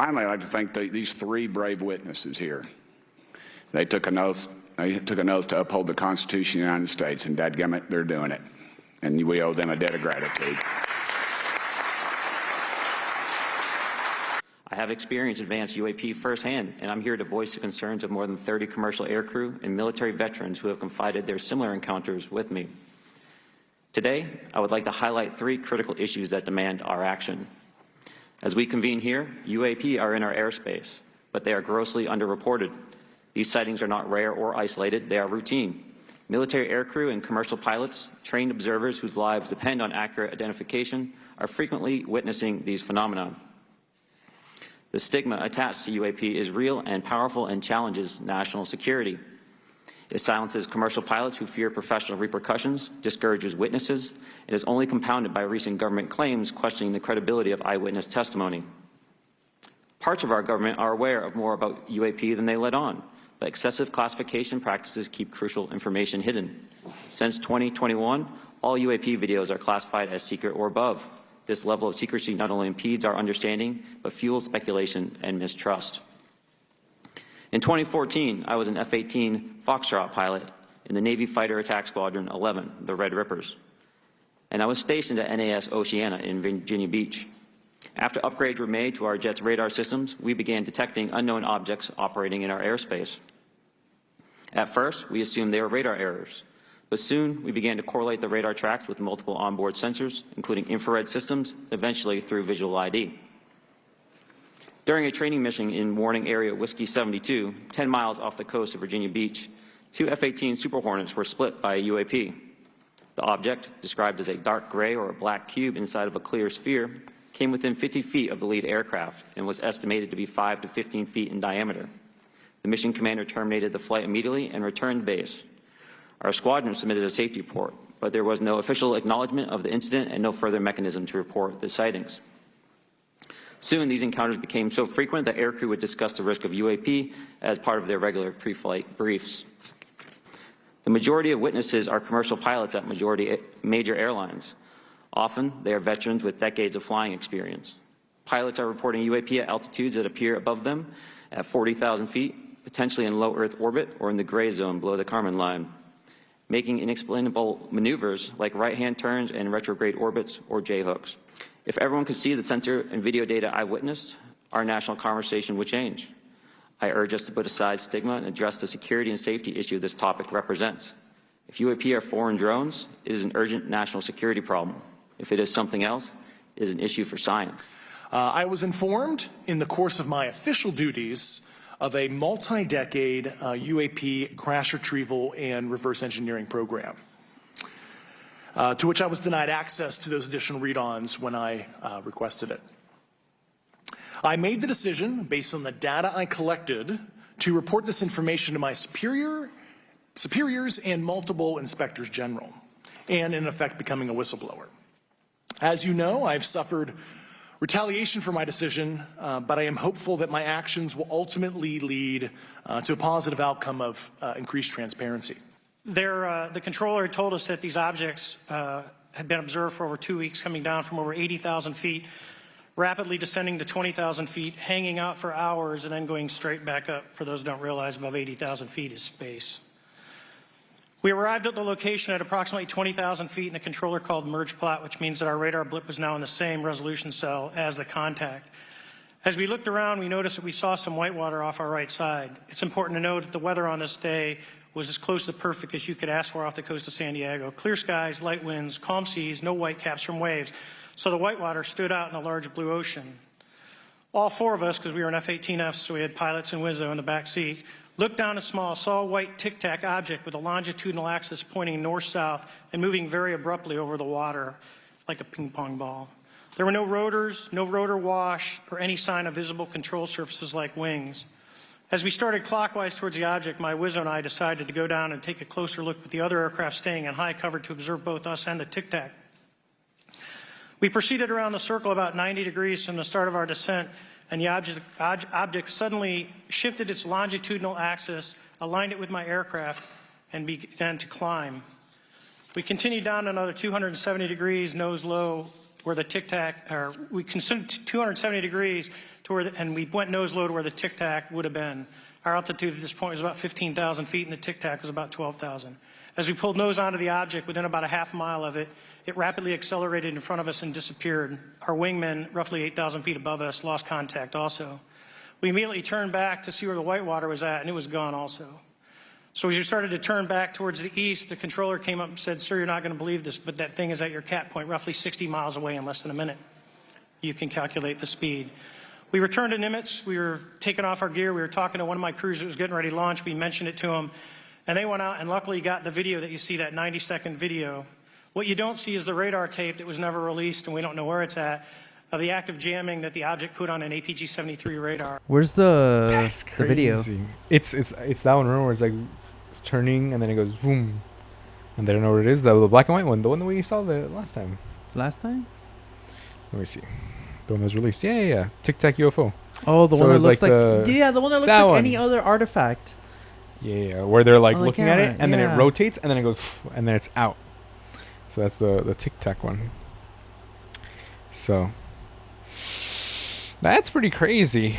finally, I'd like to thank these three brave witnesses here. They took an oath. They took an oath to uphold the Constitution of the United States, and dadgummit, they're doing it. And we owe them a debt of gratitude. I have experienced advanced UAP firsthand, and I'm here to voice the concerns of more than 30 commercial aircrew and military veterans who have confided their similar encounters with me. Today, I would like to highlight three critical issues that demand our action. As we convene here, UAP are in our airspace, but they are grossly underreported. These sightings are not rare or isolated, they are routine. Military aircrew and commercial pilots, trained observers whose lives depend on accurate identification, are frequently witnessing these phenomena. The stigma attached to UAP is real and powerful and challenges national security. It silences commercial pilots who fear professional repercussions, discourages witnesses, and is only compounded by recent government claims questioning the credibility of eyewitness testimony. Parts of our government are aware of more about UAP than they let on, but excessive classification practices keep crucial information hidden. Since 2021, all UAP videos are classified as secret or above. This level of secrecy not only impedes our understanding, but fuels speculation and mistrust. In 2014, I was an F-18 Foxtrot pilot in the Navy Fighter Attack Squadron 11, the Red Rippers, and I was stationed at NAS Oceana in Virginia Beach. After upgrades were made to our jet's radar systems, we began detecting unknown objects operating in our airspace. At first, we assumed they were radar errors, but soon we began to correlate the radar tracks with multiple onboard sensors, including infrared systems, eventually through visual ID. During a training mission in Warning Area Whiskey 72, 10 miles off the coast of Virginia Beach, two F-18 Super Hornets were split by a UAP. The object, described as a dark gray or a black cube inside of a clear sphere, came within 50 feet of the lead aircraft and was estimated to be 5 to 15 feet in diameter. The mission commander terminated the flight immediately and returned to base. Our squadron submitted a safety report, but there was no official acknowledgement of the incident and no further mechanism to report the sightings. Soon, these encounters became so frequent that aircrew would discuss the risk of UAP as part of their regular pre-flight briefs. The majority of witnesses are commercial pilots at major airlines. Often, they are veterans with decades of flying experience. Pilots are reporting UAP at altitudes that appear above them at 40,000 feet, potentially in low Earth orbit or in the gray zone below the Kármán line, making inexplainable maneuvers like right-hand turns and retrograde orbits or J-hooks. If everyone could see the sensor and video data I witnessed, our national conversation would change. I urge us to put aside stigma and address the security and safety issue this topic represents. If UAP are foreign drones, it is an urgent national security problem. If it is something else, it is an issue for science. I was informed in the course of my official duties of a multi-decade UAP crash retrieval and reverse engineering program, to which I was denied access to those additional read-ons when I requested it. I made the decision, based on the data I collected, to report this information to my superiors and multiple inspectors general, and in effect becoming a whistleblower. As you know, I've suffered retaliation for my decision, but I am hopeful that my actions will ultimately lead to a positive outcome of increased transparency. The controller told us that these objects had been observed for over 2 weeks, coming down from over 80,000 feet, rapidly descending to 20,000 feet, hanging out for hours, and then going straight back up. For those who don't realize, above 80,000 feet is space. We arrived at the location at approximately 20,000 feet, and the controller called merge plot, which means that our radar blip was now in the same resolution cell as the contact. As we looked around, we noticed that we saw some whitewater off our right side. It's important to note that the weather on this day was as close to perfect as you could ask for off the coast of San Diego. Clear skies, light winds, calm seas, no whitecaps from waves. So the whitewater stood out in a large blue ocean. All four of us, because we were in F-18Fs, so we had pilots and Wizzo in the back seat, looked down a small, saw a white tic-tac object with a longitudinal axis pointing north-south and moving very abruptly over the water like a ping-pong ball. There were no rotors, no rotor wash, or any sign of visible control surfaces like wings. As we started clockwise towards the object, my Wizzo and I decided to go down and take a closer look with the other aircraft staying in high cover to observe both us and the tic-tac. We proceeded around the circle about 90 degrees from the start of our descent, and the object suddenly shifted its longitudinal axis, aligned it with my aircraft, and began to climb. We continued down another 270 degrees, nose low, where the tic-tac, or we continued 270 degrees to to where, and we went nose low to where the Tic Tac would have been. Our altitude at this point was about 15,000 feet, and the Tic Tac was about 12,000. As we pulled nose onto the object, within about a half mile of it, it rapidly accelerated in front of us and disappeared. Our wingmen, roughly 8,000 feet above us, lost contact also. We immediately turned back to see where the whitewater was at, and it was gone also. So as we started to turn back towards the east, the controller came up and said, "Sir, you're not going to believe this, but that thing is at your cap point, roughly 60 miles away in less than a minute. You can calculate the speed." We returned to Nimitz. We were taking off our gear. We were talking to one of my crews that was getting ready to launch. We mentioned it to them, and they went out and luckily got the video that you see, that 90-second video. What you don't see is the radar tape that was never released, and we don't know where it's at, of the active jamming that the object put on an APG-73 radar. Where's the video? It's that one, remember, where it's like it's turning and then it goes boom, and they don't know what it is. The black and white one, the one that we saw the last time. Last time? Let me see. The one that was released. Yeah. Tic Tac UFO. Oh, the So one that it's looks like like, the- yeah, the one that looks that like one. any other artifact. Yeah, where they're like On the looking at it camera, and then it yeah. rotates and then it goes and then it's out. So that's the Tic Tac one. So that's pretty crazy.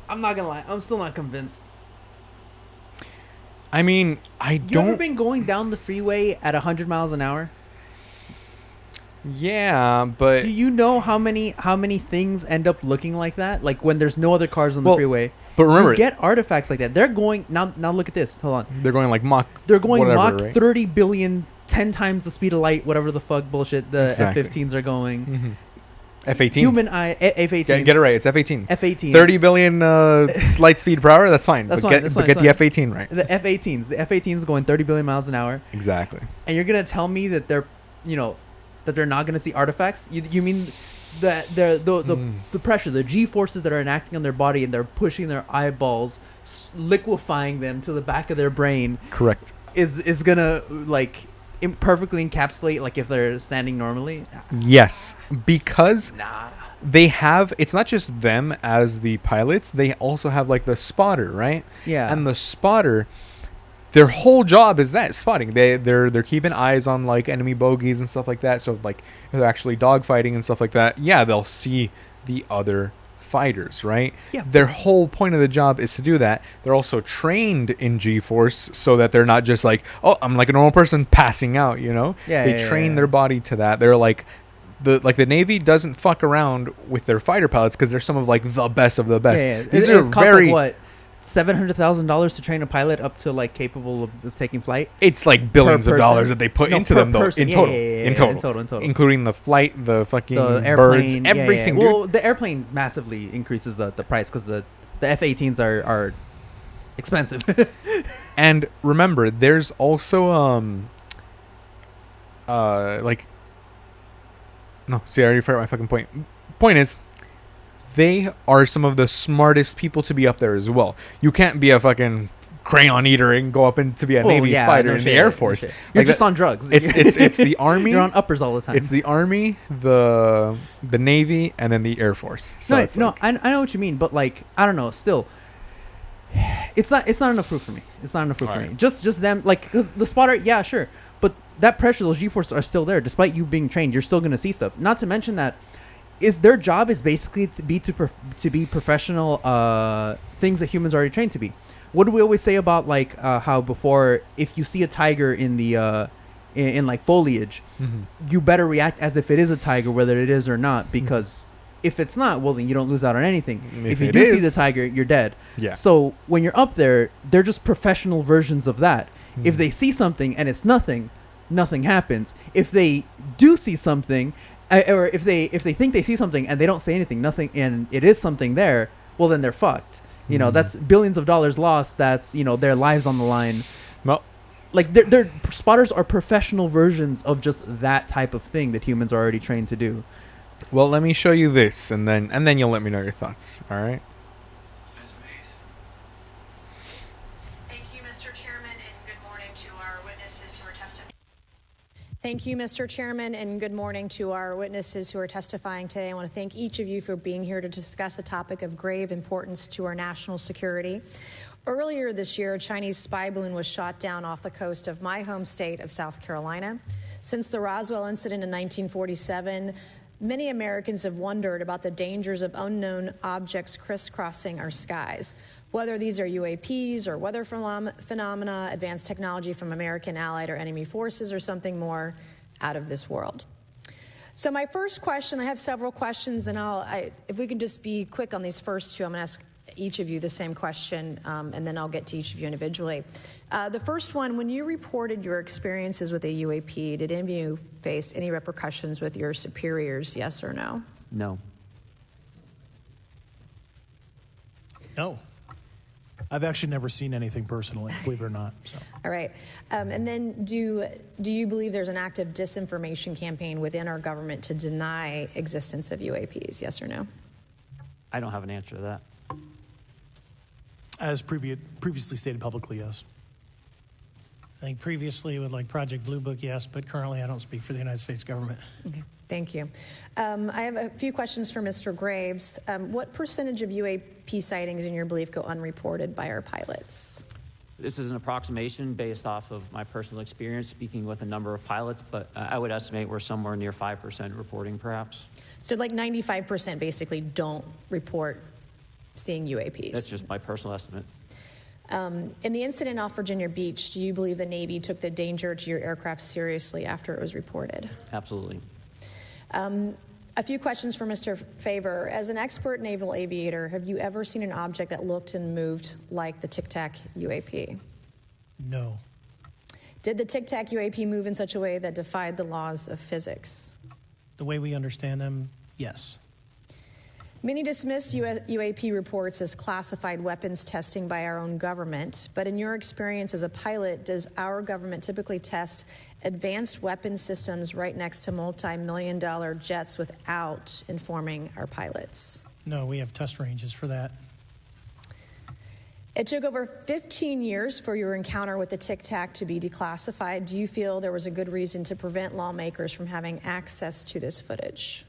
I'm not gonna lie, I'm still not convinced. I mean, I You don't. ever been going down the freeway at 100 miles an hour? Yeah, but Do you know how many things end up looking like that? Like when there's no other cars on the Well, freeway. but remember, you get artifacts like that. They're going now. Look at this. Hold on. they're going like Mach. They're going whatever, Mach right? 30 billion, 10 times the speed of light. Whatever the fuck bullshit the Exactly. F-15s are going. Mm-hmm. F-18. Human eye F-18s. Get it right. It's F-18. F-18s. 30 billion light speed per hour. That's fine. That's but fine, get, that's but fine, get that's the fine. F-18 right. The F-18s. The F-18s going 30 billion miles an hour. Exactly. And you're gonna tell me that they're, that they're not gonna see artifacts? You mean that the pressure, the G forces that are enacting on their body and they're pushing their eyeballs, liquefying them to the back of their brain, Correct. is gonna like perfectly encapsulate like if they're standing normally? Yes, because Nah. they have. It's not just them as the pilots. They also have like the spotter, right? Yeah. And the spotter, their whole job is that spotting. They're keeping eyes on like enemy bogeys and stuff like that. So like if they're actually dogfighting and stuff like that, yeah, they'll see the other fighters, right? Yeah. Their whole point of the job is to do that. They're also trained in G-force so that they're not just like, oh, I'm like a normal person passing out, Yeah, They yeah, train yeah. their body to that. They're like the Navy doesn't fuck around with their fighter pilots because they're some of like the best of the best. Yeah. These It are costs very like what? $700,000 to train a pilot up to like capable of taking flight. It's like billions of person. dollars that they put No, into per them though. person. In Yeah, total. yeah, yeah, In yeah, total. in total. Including the flight, the fucking The birds, airplane, everything. Yeah. Dude. Well, the airplane massively increases the price because the F-18s are expensive. And remember, there's also like no. See, I already forgot my fucking point. Point is, they are some of the smartest people to be up there as well. You can't be a fucking crayon eater and go up and to be a Navy fighter in the Air Force. You're Like just that- on drugs. It's the Army. You're on uppers all the time. It's the Army, the Navy, and then the Air Force. So it's like, I know what you mean, but like I don't know. Still, it's not enough proof for me. It's not enough proof for Alright. me. Just them, like, because the spotter, yeah, sure, but that pressure, those G-forces are still there, despite you being trained. You're still gonna see stuff. Not to mention that their job is basically to be professional things that humans are already trained to be. What do we always say about like how before, if you see a tiger in the in like foliage, you better react as if it is a tiger, whether it is or not, because if it's not, well, then you don't lose out on anything. If you it do see the is- tiger, you're dead. Yeah. So when you're up there, they're just professional versions of that. If they see something and it's nothing happens. If they do see something, or if they think they see something and they don't say anything, nothing, and it is something there, well, then they're fucked. That's billions of dollars lost. That's their lives on the line. well, Like their spotters are professional versions of just that type of thing that humans are already trained to do. well, let me show you this, and then you'll let me know your thoughts. All right. Thank you, Mr. Chairman, and good morning to our witnesses who are testifying. Thank you, Mr. Chairman, and good morning to our witnesses who are testifying today. I want to thank each of you for being here to discuss a topic of grave importance to our national security. Earlier this year, a Chinese spy balloon was shot down off the coast of my home state of South Carolina. Since the Roswell incident in 1947, many Americans have wondered about the dangers of unknown objects crisscrossing our skies. Whether these are UAPs or weather phenomena, advanced technology from American, allied, or enemy forces, or something more out of this world. So my first question, I have several questions, and if we can just be quick on these first two, I'm going to ask each of you the same question, and then I'll get to each of you individually. The first one, when you reported your experiences with a UAP, did any of you face any repercussions with your superiors, yes or no? No. No. I've actually never seen anything personally, believe it or not. So. All right. And then do you believe there's an active disinformation campaign within our government to deny existence of UAPs, yes or no? I don't have an answer to that. As previously stated publicly, yes. I think previously with like Project Blue Book, yes, but currently I don't speak for the United States government. Okay, thank you. I have a few questions for Mr. Graves. What percentage of UAP sightings, in your belief, go unreported by our pilots? This is an approximation based off of my personal experience speaking with a number of pilots, but I would estimate we're somewhere near 5% reporting, perhaps. So like 95% basically don't report seeing UAPs. That's just my personal estimate. In the incident off Virginia Beach, do you believe the Navy took the danger to your aircraft seriously after it was reported? Absolutely. A few questions for Mr. Favor. As an expert naval aviator, have you ever seen an object that looked and moved like the Tic Tac UAP? No. Did the Tic Tac UAP move in such a way that defied the laws of physics? The way we understand them, yes. Many dismiss UAP reports as classified weapons testing by our own government, but in your experience as a pilot, does our government typically test advanced weapon systems right next to multi-million-dollar jets without informing our pilots? No, we have test ranges for that. It took over 15 years for your encounter with the Tic Tac to be declassified. Do you feel there was a good reason to prevent lawmakers from having access to this footage?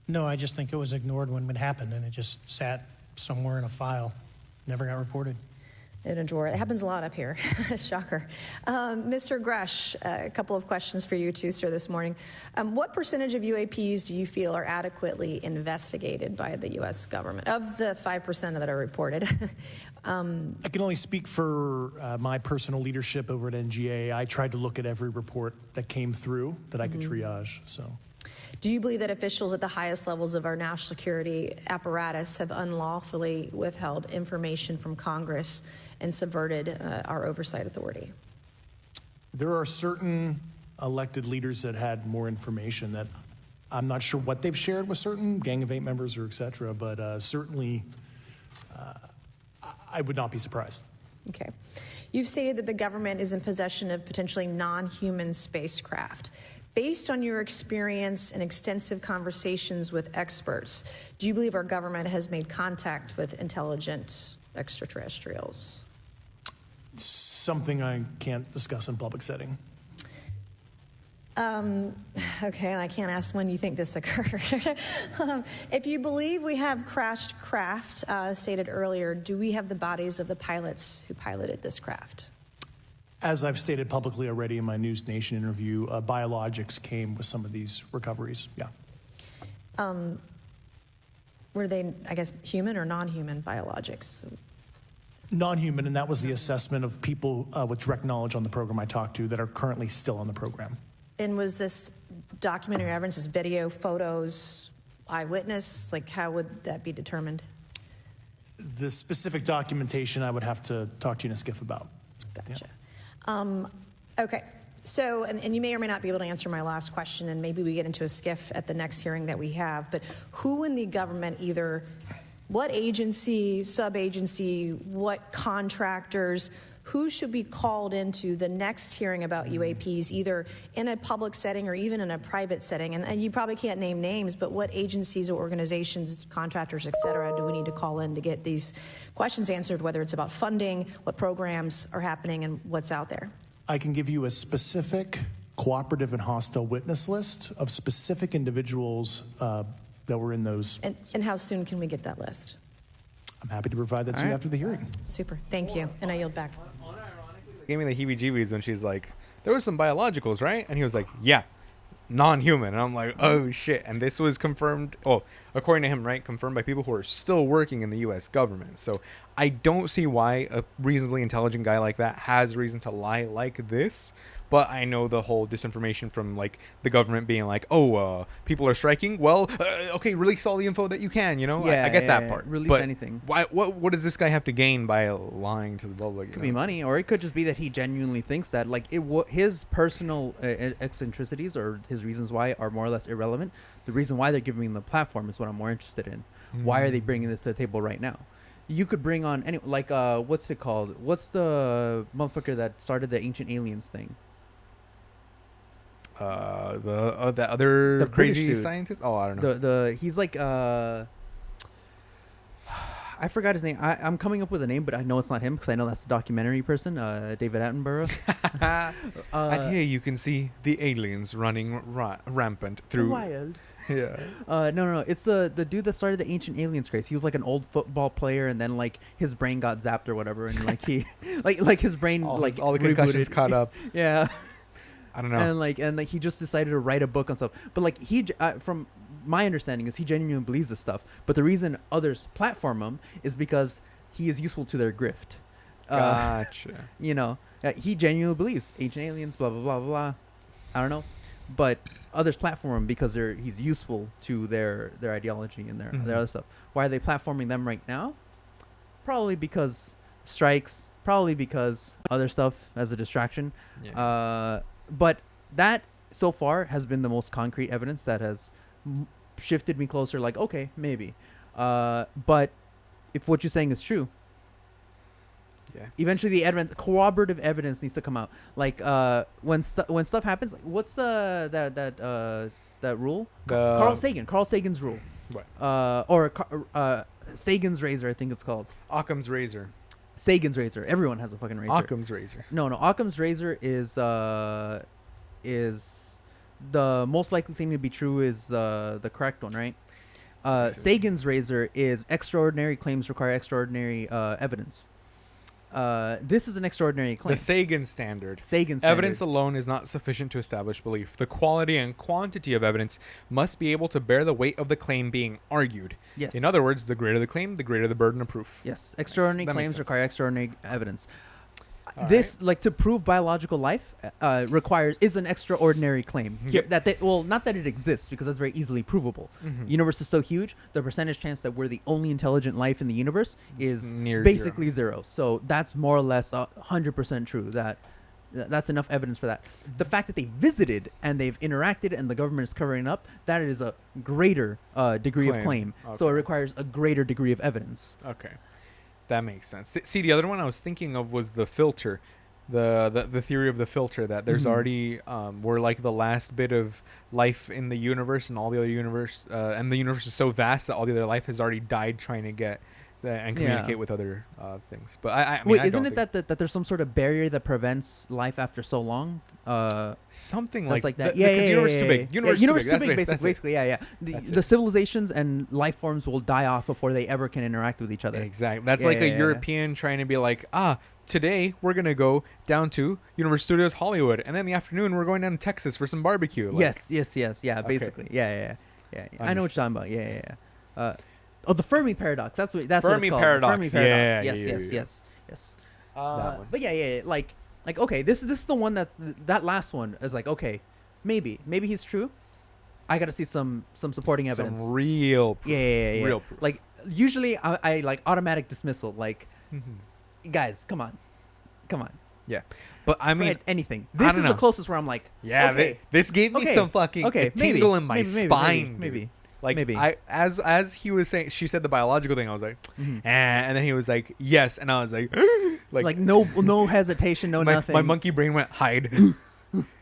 No, I just think it was ignored when it happened, and it just sat somewhere in a file. Never got reported. In a drawer. It happens a lot up here. Shocker. Mr. Grush, a couple of questions for you too, sir, this morning. What percentage of UAPs do you feel are adequately investigated by the U.S. government, of the 5% that are reported? I can only speak for my personal leadership over at NGA. I tried to look at every report that came through that I could triage. So. Do you believe that officials at the highest levels of our national security apparatus have unlawfully withheld information from Congress and subverted our oversight authority? There are certain elected leaders that had more information that I'm not sure what they've shared with certain Gang of Eight members or et cetera, but certainly I would not be surprised. Okay. You've stated that the government is in possession of potentially non-human spacecraft. Based on your experience and extensive conversations with experts, do you believe our government has made contact with intelligent extraterrestrials? Something I can't discuss in public setting. Okay, I can't ask when you think this occurred. If you believe we have crashed craft, stated earlier, do we have the bodies of the pilots who piloted this craft? As I've stated publicly already in my News Nation interview, biologics came with some of these recoveries. Yeah. Were they, I guess, human or non-human biologics? Non-human, and that was the assessment of people with direct knowledge on the program I talked to that are currently still on the program. And was this documentary evidence, this video, photos, eyewitness? Like, how would that be determined? The specific documentation I would have to talk to you in a skiff about. Gotcha. Yeah. Okay. So, and you may or may not be able to answer my last question, and maybe we get into a skiff at the next hearing that we have, but who in the government, either what agency, sub-agency, what contractors, who should be called into the next hearing about UAPs, either in a public setting or even in a private setting? And you probably can't name names, but what agencies or organizations, contractors, et cetera, do we need to call in to get these questions answered, whether it's about funding, what programs are happening, and what's out there? I can give you a specific cooperative and hostile witness list of specific individuals that were in those. And how soon can we get that list? I'm happy to provide that to you right. after the hearing. Super. Thank you. And I yield back. Gave me the heebie-jeebies when she's like, there was some biologicals, right? And he was like, yeah, non-human. And I'm like, oh shit. And this was confirmed, according to him, right, confirmed by people who are still working in the U.S. government. So I don't see why a reasonably intelligent guy like that has reason to lie like this. But I know the whole disinformation from like the government being like, people are striking. Well, okay, release all the info that you can. You know, I get that part. Release but anything. Why? What does this guy have to gain by lying to the public? Could be money, or it could just be that he genuinely thinks that like his personal eccentricities or his reasons why are more or less irrelevant. The reason why they're giving him the platform is what I'm more interested in. Why are they bringing this to the table right now? You could bring on any what's it called? What's the motherfucker that started the Ancient Aliens thing? The other The British crazy dude. scientist. Oh, I don't know. The he's like I forgot his name. I'm coming up with a name, but I know it's not him because I know that's the documentary person, David Attenborough. And here you can see the aliens running rampant through. Wild. Yeah. No. It's the dude that started the Ancient Aliens craze. He was like an old football player, and then like his brain got zapped or whatever, and like he like his brain all like the concussions rebooted. caught up. Yeah. I don't know. And like he just decided to write a book on stuff. But like from my understanding is he genuinely believes this stuff. But the reason others platform him is because he is useful to their grift. Gotcha. You know, he genuinely believes Ancient Aliens, blah blah blah blah. I don't know, but others platform him because he's useful to their ideology and their other stuff. Why are they platforming them right now? Probably because strikes. Probably because other stuff as a distraction. Yeah. But that so far has been the most concrete evidence that has shifted me closer. Like, okay, maybe. But if what you're saying is true, Yeah. eventually the corroborative evidence needs to come out. Like when stuff happens, like, what's that rule? Carl Sagan's rule. What? Sagan's razor, I think it's called. Occam's razor. Sagan's razor. Everyone has a fucking razor. Occam's razor. No. Occam's razor is the most likely thing to be true is the correct one, right? Sagan's razor is extraordinary claims require extraordinary evidence. This is an extraordinary claim. The Sagan standard. standard. Evidence alone is not sufficient to establish belief. The quality and quantity of evidence must be able to bear the weight of the claim being argued. Yes. In other words, the greater the claim, the greater the burden of proof. Yes, extraordinary That makes claims sense. require extraordinary evidence. All This, like, to prove biological life is an extraordinary claim. Yep. Not that it exists, because that's very easily provable. Universe is so huge, the percentage chance that we're the only intelligent life in the universe is near basically zero. So that's more or less 100% true. That's enough evidence for that. The fact that they visited and they've interacted and the government is covering it up, that is a greater degree of claim. So it Okay. requires a greater degree of evidence. Okay. That makes sense. See, the other one I was thinking of was the filter. The theory of the filter, that there's already we're like the last bit of life in the universe, and all the other universe and the universe is so vast that all the other life has already died trying to get and communicate with other things. But I mean, Wait, I isn't don't it think- that there's some sort of barrier that prevents life after so long? something That's like that. Yeah, because universe is too big. Yeah, Universe universe too too big. big, That's it. basically. Yeah. That's The it. civilizations and life forms will die off before they ever can interact with each other. Exactly. That's Yeah, like yeah, a yeah. European trying to be like, today we're gonna go down to Universal Studios Hollywood, and then in the afternoon we're going down to Texas for some barbecue. Like, Yes. Yeah, Okay. basically. Yeah. I know what you're talking about. Yeah. The Fermi paradox. That's what it's Fermi called. paradox. Fermi paradox. Yeah. Yes. That one. But yeah. Like okay, this is the one that last one is like, okay, maybe he's true. I got to see some supporting evidence. Some real proof. Yeah. Real proof. Like usually I like automatic dismissal. Like, guys, come on. Yeah. But I mean, Fred, anything. I This don't is know. the closest where I'm like, yeah, okay, this gave me okay, some fucking okay, a tingle maybe, in my maybe, spine. dude. maybe. Like maybe. I as he was saying, she said the biological thing. I was like, and then he was like, yes, and I was like, like no hesitation, no nothing. my monkey brain went hide.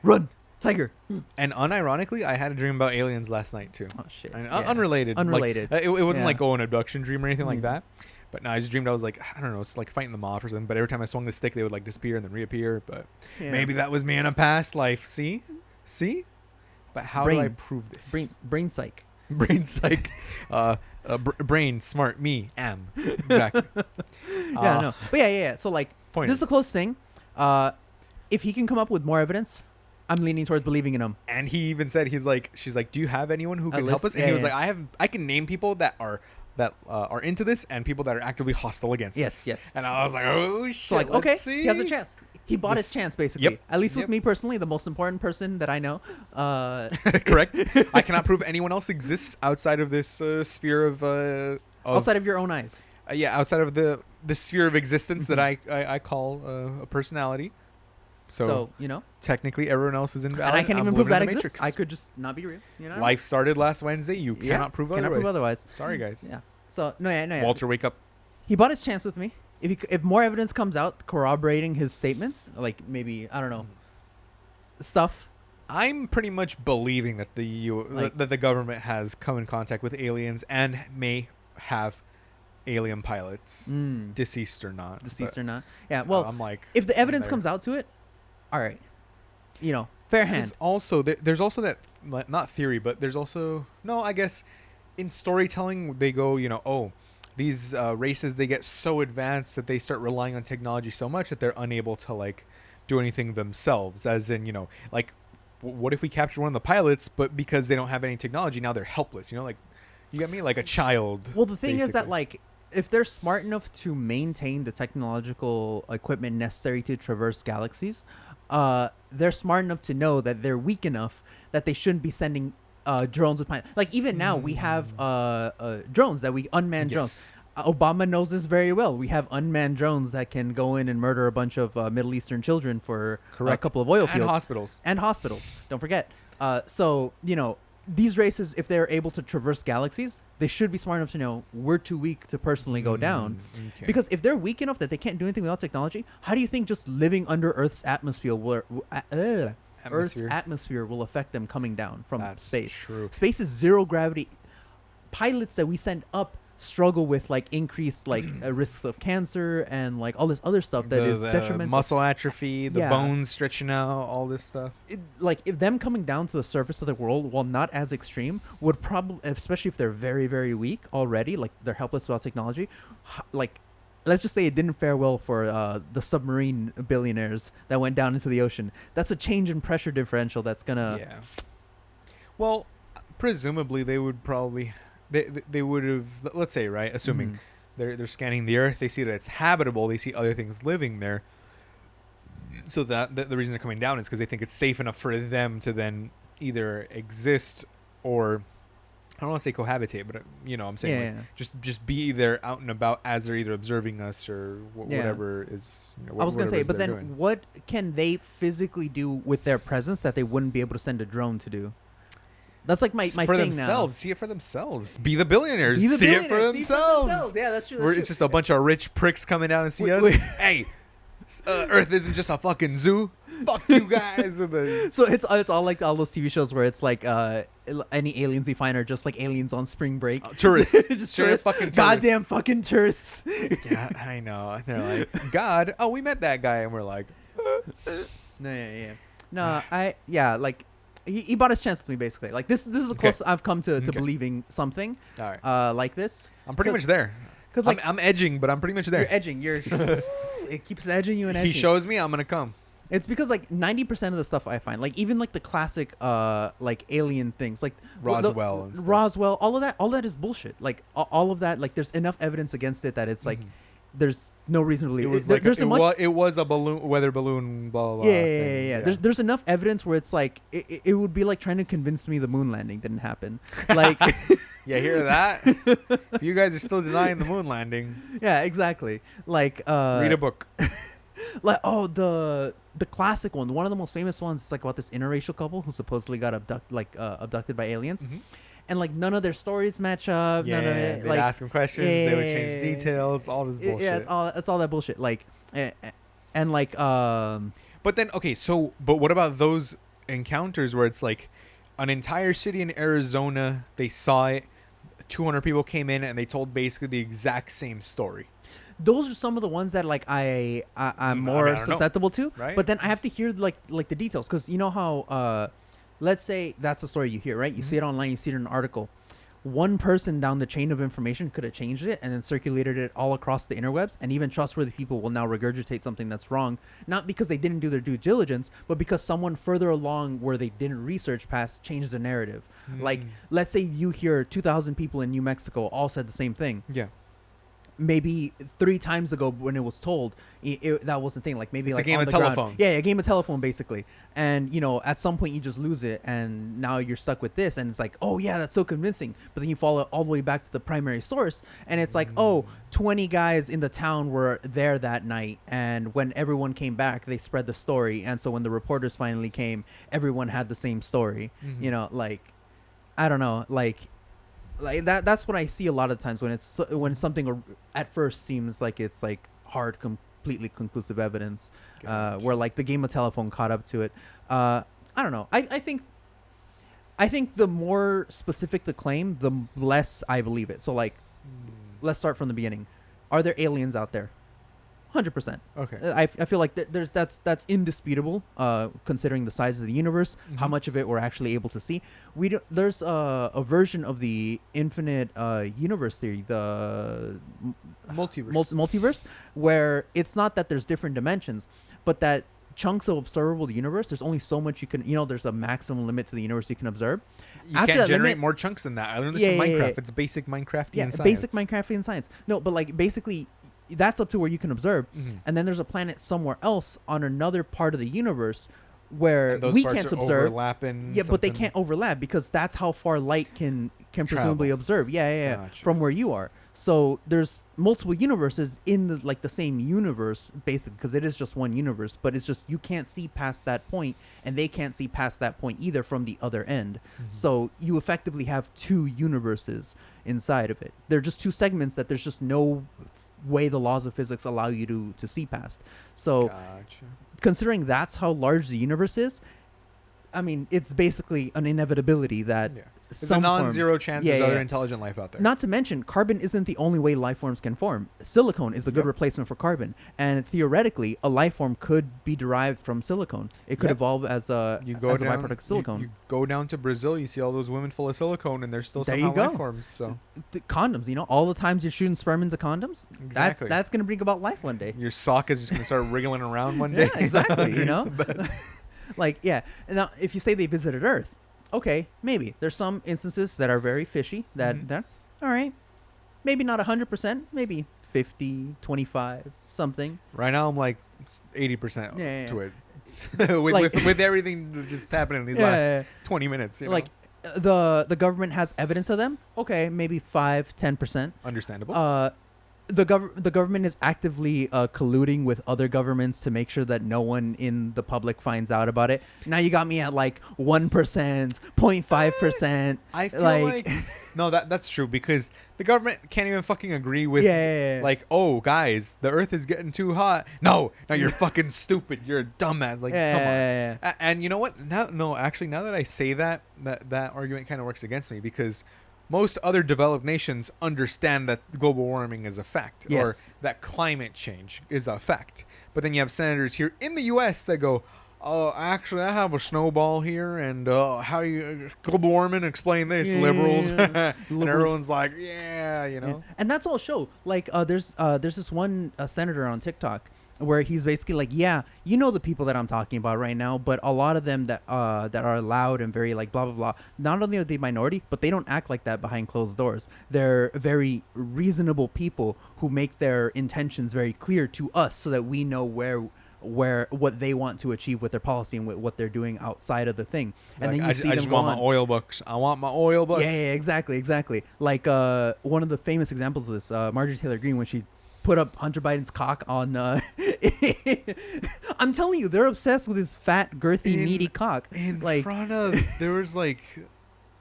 Run, tiger. And unironically, I had a dream about aliens last night too. Oh shit. And, Yeah. Unrelated. Unrelated. Like, it wasn't Yeah. like an abduction dream or anything like that. But no, I just dreamed I was like, I don't know, it's like fighting them off or something. But every time I swung the stick, they would like disappear and then reappear. But Yeah. maybe that was me in a past life. See? But how do I prove this? Brain psych. Brain psych. Brain smart me am. Exactly. Yeah, no. But yeah. So like, Point this is the is- close thing. If he can come up with more evidence, I'm leaning towards believing in him. And he even said, she's like, do you have anyone who can help list? us? And he Yeah, was yeah. like, I can name people that are into this and people that are actively hostile against Yes, us. yes. And I was like, oh shit. So like, let's okay, see. he has a chance. He bought his This- chance, basically. Yep, At least with yep. me personally, the most important person that I know. Correct. I cannot prove anyone else exists outside of this sphere of outside of your own eyes. outside of the sphere of existence that I call a personality. So, So, you know, technically, everyone else is invalid. and I can't I'm even prove that living in the exists. Matrix. I could just not be real. You know. Life started last Wednesday. You Yeah, cannot prove cannot otherwise. prove otherwise. Sorry, guys. Yeah. So no. Walter, wake up. He bought his chance with me. If more evidence comes out corroborating his statements, like maybe I don't know, stuff. I'm pretty much believing that that the government has come in contact with aliens and may have alien pilots, deceased or not. Deceased but or not. Yeah. Well, I'm like, if the evidence there. comes out to it, all right. You know, fair hand. There's also that, not theory, but there's also I guess in storytelling they go, these races, they get so advanced that they start relying on technology so much that they're unable to like do anything themselves, as in like what if we capture one of the pilots, but because they don't have any technology now they're helpless, like, you get me, like a child. Well, the thing is that basically. like if they're smart enough to maintain the technological equipment necessary to traverse galaxies, they're smart enough to know that they're weak enough that they shouldn't be sending drones with pilots. Like even now we have drones that we unmanned drones. Obama knows this very well. We have unmanned drones that can go in and murder a bunch of Middle Eastern children for a couple of oil fields. And hospitals. Don't forget. So, these races, if they're able to traverse galaxies, they should be smart enough to know we're too weak to personally go down. Okay. Because if they're weak enough that they can't do anything without technology, how do you think just living under Earth's atmosphere will affect them coming down from That's space? true. Space is zero gravity. Pilots that we send up struggle with like increased like risks of cancer and like all this other stuff that is detrimental. Muscle atrophy, the Yeah. bones stretching out, all this stuff. Like if them coming down to the surface of the world, while not as extreme, would probably, especially if they're very very weak already, like they're helpless without technology, like let's just say it didn't fare well for the submarine billionaires that went down into the ocean. That's a change in pressure differential that's gonna Well, presumably they would probably they would have, let's say, right, assuming they're scanning the Earth, they see that it's habitable, they see other things living there. So that the reason they're coming down is because they think it's safe enough for them to then either exist or, I don't want to say cohabitate, but I'm saying just be there out and about as they're either observing us or whatever is. I was gonna say, but then doing. what can they physically do with their presence that they wouldn't be able to send a drone to do? That's like my for thing themselves. now. See it for themselves. Be the billionaires. Be the see it for billionaires, see it for themselves. themselves. Yeah, that's true. It's just a bunch of rich pricks coming down and see us. Wait. Hey, Earth isn't just a fucking zoo. Fuck you guys. And then, So it's all like all those TV shows where it's like any aliens we find are just like aliens on spring break. tourists. Just Sure, tourists. fucking tourists. Goddamn fucking tourists. yeah, I know. And they're like, God, oh, we met that guy. And we're like, No, like he bought his chance with me basically. Like this is the closest I've come to Okay. believing something all right. like this. I'm pretty much there. 'cause, I'm, like, I'm edging, but I'm pretty much You're there. edging. It keeps edging you and edging. He shows me, I'm going to come. It's because like 90% of the stuff I find, like even like the classic like alien things, like Roswell and stuff. Roswell, all of that is bullshit. Like all of that, like there's enough evidence against it that it's like there's no reason to believe It was There- like there's it was a balloon, weather balloon, blah blah. yeah, thing. yeah. There's enough evidence where it's like it would be like trying to convince me the moon landing didn't happen. Like Yeah, hear that? If you guys are still denying the moon landing, yeah, exactly. Like read a book. like the classic one of the most famous ones is like about this interracial couple who supposedly got abducted by aliens. And like none of their stories match up. Yeah, none of it, they'd like, ask them questions. They would change details. All this bullshit. Yeah, it's all that bullshit. Like, and like, But then, okay, so but what about those encounters where it's like an entire city in Arizona, they saw it, 200 people came in and they told basically the exact same story. those are some of the ones that like I'm more I don't know. susceptible to. Right. But then I have to hear like the details because you know how let's say that's the story you hear, right? You see it online, you see it in an article. one person down the chain of information could have changed it and then circulated it all across the interwebs, and even trustworthy people will now regurgitate something that's wrong, not because they didn't do their due diligence, but because someone further along where they didn't research past changed the narrative. Like, let's say you hear 2,000 people in New Mexico all said the same thing. Yeah. Maybe 3 times ago when it was told, that wasn't the thing. Like, maybe It's a like game on of the ground. telephone. Yeah, a game of telephone basically. And at some point you just lose it, and now you're stuck with this, and it's like, oh yeah, that's so convincing. But then you follow all the way back to the primary source, and it's like, oh, 20 guys in the town were there that night, and when everyone came back, they spread the story, and so when the reporters finally came, everyone had the same story. Like, I don't know, like that's what I see a lot of times when something at first seems like it's like hard, completely conclusive evidence, where like the game of telephone caught up to it. I don't know. I think the more specific the claim, the less I believe it. So like, let's start from the beginning. Are there aliens out there? 100%. Okay. I feel like that's indisputable, considering the size of the universe, how much of it we're actually able to see. There's a version of the infinite universe theory, the multiverse, where it's not that there's different dimensions, but that chunks of observable universe, there's only so much you can, there's a maximum limit to the universe you can observe. You After can't that generate limit- more chunks than that. I learned this Yeah, in yeah, Minecraft. yeah. It's basic Minecraftian Yeah, science. basic Minecraftian science. No, but like basically that's up to where you can observe, and then there's a planet somewhere else on another part of the universe where And those we parts can't are observe. overlapping Yeah, but they something. can't overlap because that's how far light can presumably Travel. observe. Yeah, Gotcha. from where you are. So there's multiple universes in the same universe, basically, because it is just one universe. But it's just you can't see past that point, and they can't see past that point either from the other end. So you effectively have 2 universes inside of it. They're just 2 segments that there's just no way the laws of physics allow you to see past. So Gotcha. considering that's how large the universe is, I mean, it's basically an inevitability that Yeah. There's some a form- non-zero chance Yeah, there's yeah, other yeah. intelligent life out there. Not to mention, carbon isn't the only way life forms can form. Silicone is a good Yep. replacement for carbon, and theoretically, a life form could be derived from silicone. It could Yep. evolve as a byproduct of silicone. You go down to Brazil, you see all those women full of silicone, and they're still There somehow you go. life forms. So The condoms, all the times you're shooting sperm into condoms, Exactly. that's going to bring about life one day. your sock is just gonna start wriggling around one day. Yeah, exactly. Like, yeah. And now, if you say they visited Earth, okay, maybe there's some instances that are very fishy. That all right, maybe not 100%, maybe 50, 25, something. Right now, I'm like 80% Yeah, to it. with, Like- with everything just happening in these Yeah, last yeah, yeah. 20 minutes. You Like know? the government has evidence of them. Okay, maybe 5, 10%. Understandable. The government is actively colluding with other governments to make sure that no one in the public finds out about it. Now you got me at like 1%, 0.5%. I feel like no, that's true because the government can't even fucking agree with Yeah. like, oh guys, the Earth is getting too hot. No, you're fucking stupid. You're a dumbass. Like, come on. Yeah. And you know what? Now that I say that argument kind of works against me because most other developed nations understand that global warming is a fact or Yes. that climate change is a fact. But then you have senators here in the U.S. that go, oh, actually, I have a snowball here, and how do you global warming? Explain this, Yeah, liberals. yeah. And Liberals. everyone's like, yeah, you know. And that's all show. Like, there's this one senator on TikTok where he's basically like, yeah, the people that I'm talking about right now, but a lot of them that are loud and very like blah blah blah. Not only are they minority, but they don't act like that behind closed doors. They're very reasonable people who make their intentions very clear to us, so that we know where what they want to achieve with their policy and what they're doing outside of the thing. And Like, then you see I them just go want on. my oil bucks. I want my oil bucks. Yeah, exactly. Like one of the famous examples of this, Marjorie Taylor Greene, when she put up Hunter Biden's cock on. I'm telling you, they're obsessed with his fat, girthy, meaty cock. In Like, front of there was like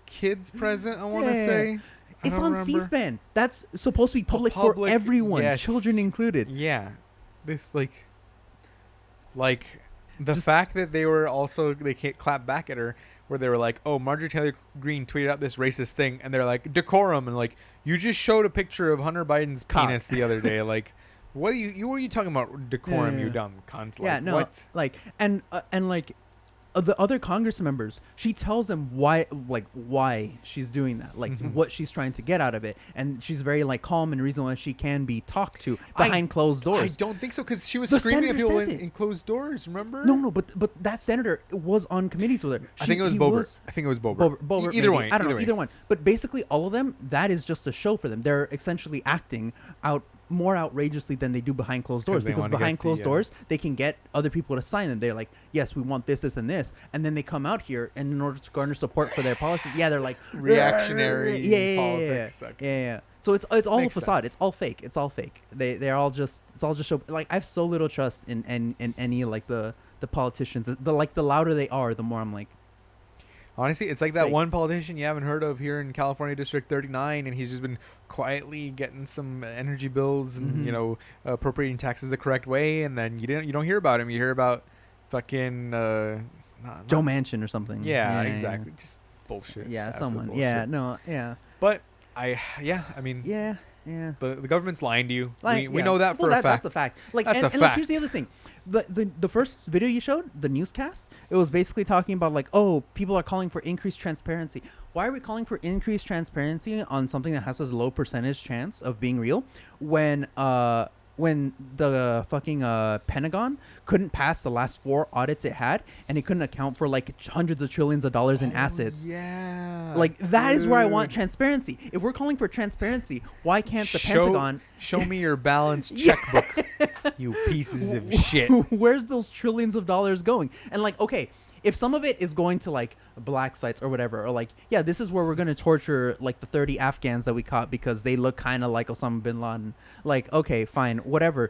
kids present. I want to Yeah. say I it's don't on remember. C-SPAN. That's supposed to be public for everyone, yes. children included. Yeah, this like the Just- fact that they can't clap back at her, where they were like, "Oh, Marjorie Taylor Greene tweeted out this racist thing," and they're like, "Decorum," and like, you just showed a picture of Hunter Biden's Cock. penis the other day, like. What are you talking about decorum, Yeah. you dumb cunt? Like, Yeah, no, What? like, and like, the other Congress members, she tells them why she's doing that, like what she's trying to get out of it, and she's very like calm and reasonable, and she can be talked to behind closed I doors. don't think so, because she was The screaming at senator people says in it. closed doors. Remember? No, but that senator was on committees with her. I think it was He Boebert. I think it was Boebert. Boebert, Either maybe. way. I don't know. way. Either one. But basically, all of them, that is just a show for them. They're essentially acting out more outrageously than they do behind closed doors, They because wanna get behind the, closed doors they can get other people to sign them. They're like, yes, we want this, and this, and then they come out here, and in order to garner support for their policies, they're like Reactionary politics. yeah. Okay. Yeah. So it's all Makes facade. sense. It's all fake. It's all fake. They're all just show. Like, I have so little trust in any like the politicians. The louder they are, the more I'm like, Honestly, it's like that Fake. one politician you haven't heard of here in California, District 39, and he's just been quietly getting some energy bills and appropriating taxes the correct way, and then you don't hear about him. You hear about fucking Joe Manchin or something. Yeah, exactly. Just bullshit. Yeah, Just absolute someone. Yeah, bullshit. no, yeah, But I mean, yeah, yeah. the government's lying to you. Like, we yeah. know that for Well, a fact. That's a fact. Like, That's and, a and like, fact. here's the other thing. The first video you showed, the newscast, it was basically talking about like, oh, people are calling for increased transparency. Why are we calling for increased transparency on something that has a low percentage chance of being real when the fucking Pentagon couldn't pass the last 4 audits it had, and it couldn't account for like hundreds of trillions of dollars in assets? Yeah. Like, that is where I want dude. transparency. If we're calling for transparency, why can't the Pentagon... Show me your balanced Yeah. checkbook, you pieces of shit. Where's those trillions of dollars going? And like, okay, if some of it is going to like black sites or whatever, or like, yeah, this is where we're going to torture like the 30 Afghans that we caught because they look kind of like Osama bin Laden. Like, okay, fine, whatever.